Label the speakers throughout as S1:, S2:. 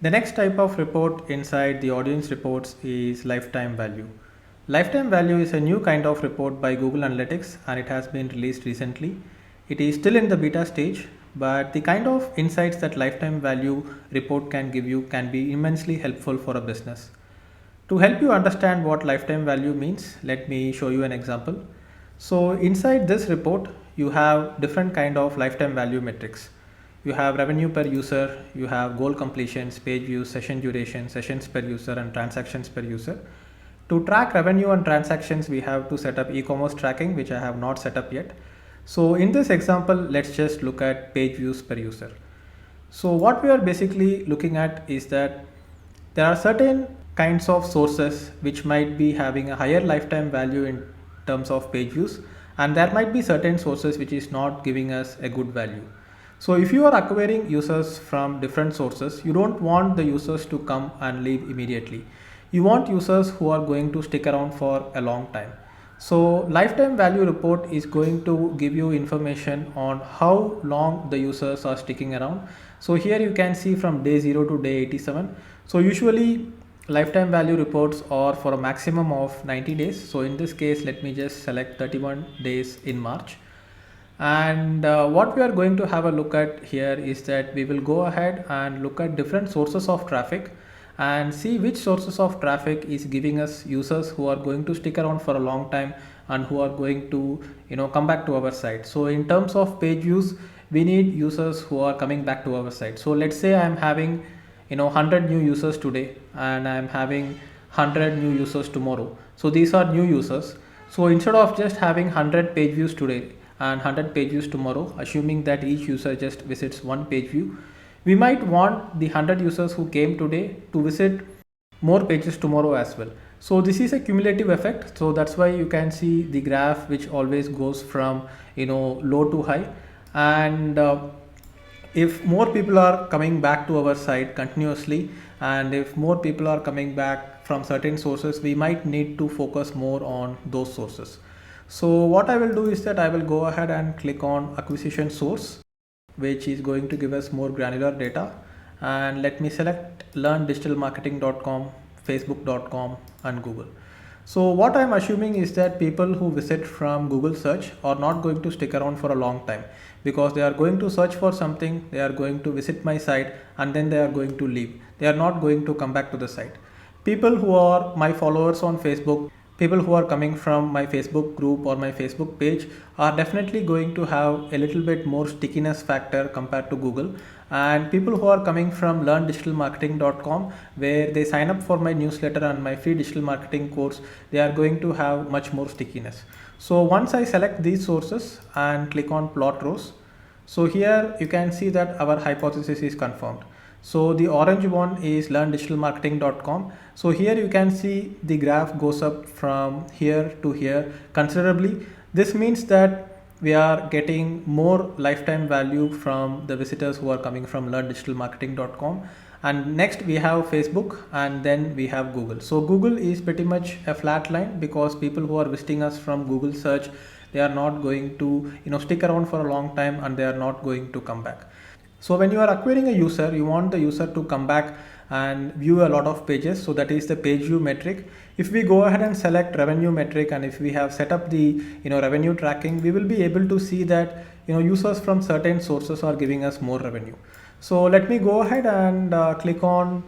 S1: The next type of report inside the audience reports is lifetime value. Lifetime value is a new kind of report by Google Analytics and it has been released recently. It is still in the beta stage, but the kind of insights that lifetime value report can give you can be immensely helpful for a business. To help you understand what lifetime value means, let me show you an example. So inside this report, you have different kind of lifetime value metrics. You have revenue per user, you have goal completions, page views, session duration, sessions per user and transactions per user. To track revenue and transactions, we have to set up e-commerce tracking, which I have not set up yet. So in this example, let's just look at page views per user. So what we are basically looking at is that there are certain kinds of sources which might be having a higher lifetime value in terms of page views, and there might be certain sources which is not giving us a good value. So if you are acquiring users from different sources, you don't want the users to come and leave immediately. You want users who are going to stick around for a long time. So lifetime value report is going to give you information on how long the users are sticking around. So here you can see from day 0 to day 87. So usually lifetime value reports are for a maximum of 90 days. So in this case, let me just select 31 days in March. And what we are going to have a look at here is that we will go ahead and look at different sources of traffic and see which sources of traffic is giving us users who are going to stick around for a long time and who are going to come back to our site. So in terms of page views, we need users who are coming back to our site. So let's say I'm having 100 new users today and I'm having 100 new users tomorrow. So these are new users. So instead of just having 100 page views today and 100 page views tomorrow, assuming that each user just visits one page view, we might want the 100 users who came today to visit more pages tomorrow as well. So this is a cumulative effect. So that's why you can see the graph which always goes from low to high. And if more people are coming back to our site continuously, and if more people are coming back from certain sources, we might need to focus more on those sources. So what I will do is that I will go ahead and click on acquisition source, which is going to give us more granular data. And let me select learndigitalmarketing.com, facebook.com and Google. So what I'm assuming is that people who visit from Google search are not going to stick around for a long time, because they are going to search for something, they are going to visit my site and then they are going to leave. They are not going to come back to the site. People who are my followers on Facebook, people who are coming from my Facebook group or my Facebook page are definitely going to have a little bit more stickiness factor compared to Google. And people who are coming from learndigitalmarketing.com, where they sign up for my newsletter and my free digital marketing course, they are going to have much more stickiness. So once I select these sources and click on plot rows, so here you can see that our hypothesis is confirmed. So the orange one is learndigitalmarketing.com. So here you can see the graph goes up from here to here considerably. This means that we are getting more lifetime value from the visitors who are coming from learndigitalmarketing.com. And next we have Facebook and then we have Google. So Google is pretty much a flat line, because people who are visiting us from Google search, they are not going to stick around for a long time and they are not going to come back. So when you are acquiring a user, you want the user to come back and view a lot of pages. So that is the page view metric. If we go ahead and select revenue metric, and if we have set up the revenue tracking, we will be able to see that users from certain sources are giving us more revenue. So let me go ahead and click on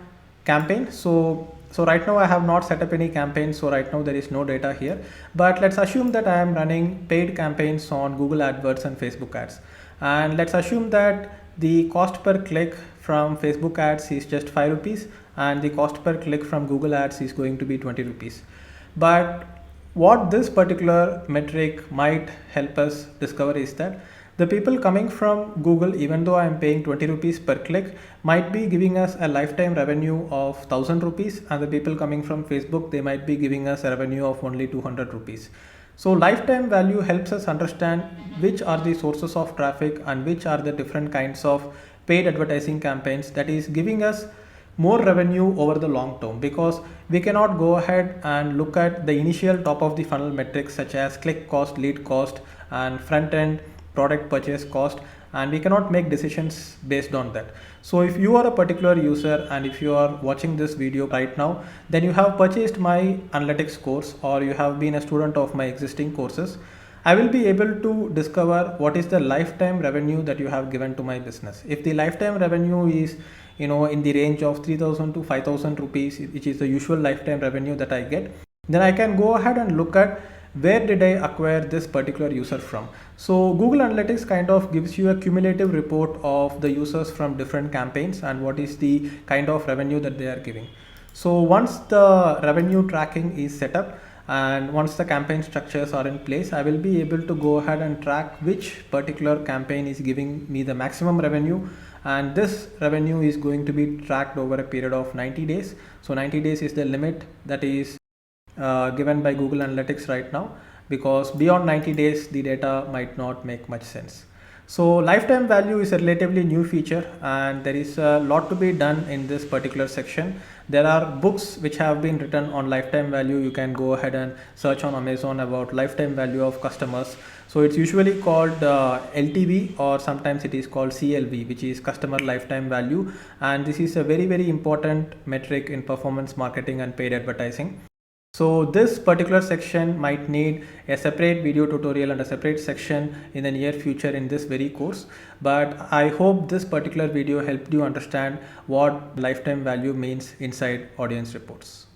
S1: campaign. So right now I have not set up any campaigns, so right now there is no data here, but let's assume that I am running paid campaigns on Google AdWords and Facebook ads, and let's assume that the cost per click from Facebook ads is just 5 rupees and the cost per click from Google ads is going to be 20 rupees. But what this particular metric might help us discover is that the people coming from Google, even though I am paying 20 rupees per click, might be giving us a lifetime revenue of 1000 rupees, and the people coming from Facebook, they might be giving us a revenue of only 200 rupees. So lifetime value helps us understand which are the sources of traffic and which are the different kinds of paid advertising campaigns that is giving us more revenue over the long term, because we cannot go ahead and look at the initial top of the funnel metrics such as click cost, lead cost and front end product purchase cost, and we cannot make decisions based on that. So if you are a particular user and if you are watching this video right now, then you have purchased my analytics course or you have been a student of my existing courses. I will be able to discover what is the lifetime revenue that you have given to my business. If the lifetime revenue is in the range of 3000 to 5000 rupees, which is the usual lifetime revenue that I get, then I can go ahead and look at where did I acquire this particular user from. So Google Analytics kind of gives you a cumulative report of the users from different campaigns and what is the kind of revenue that they are giving. So once the revenue tracking is set up and once the campaign structures are in place, I will be able to go ahead and track which particular campaign is giving me the maximum revenue, and this revenue is going to be tracked over a period of 90 days. So 90 days is the limit that is given by Google Analytics right now, because beyond 90 days the data might not make much sense. So lifetime value is a relatively new feature and there is a lot to be done in this particular section. There are books which have been written on lifetime value. You can go ahead and search on Amazon about lifetime value of customers. So it's usually called LTV, or sometimes it is called CLV, which is customer lifetime value, and this is a very important metric in performance marketing and paid advertising. So this particular section might need a separate video tutorial and a separate section in the near future in this very course. But I hope this particular video helped you understand what lifetime value means inside audience reports.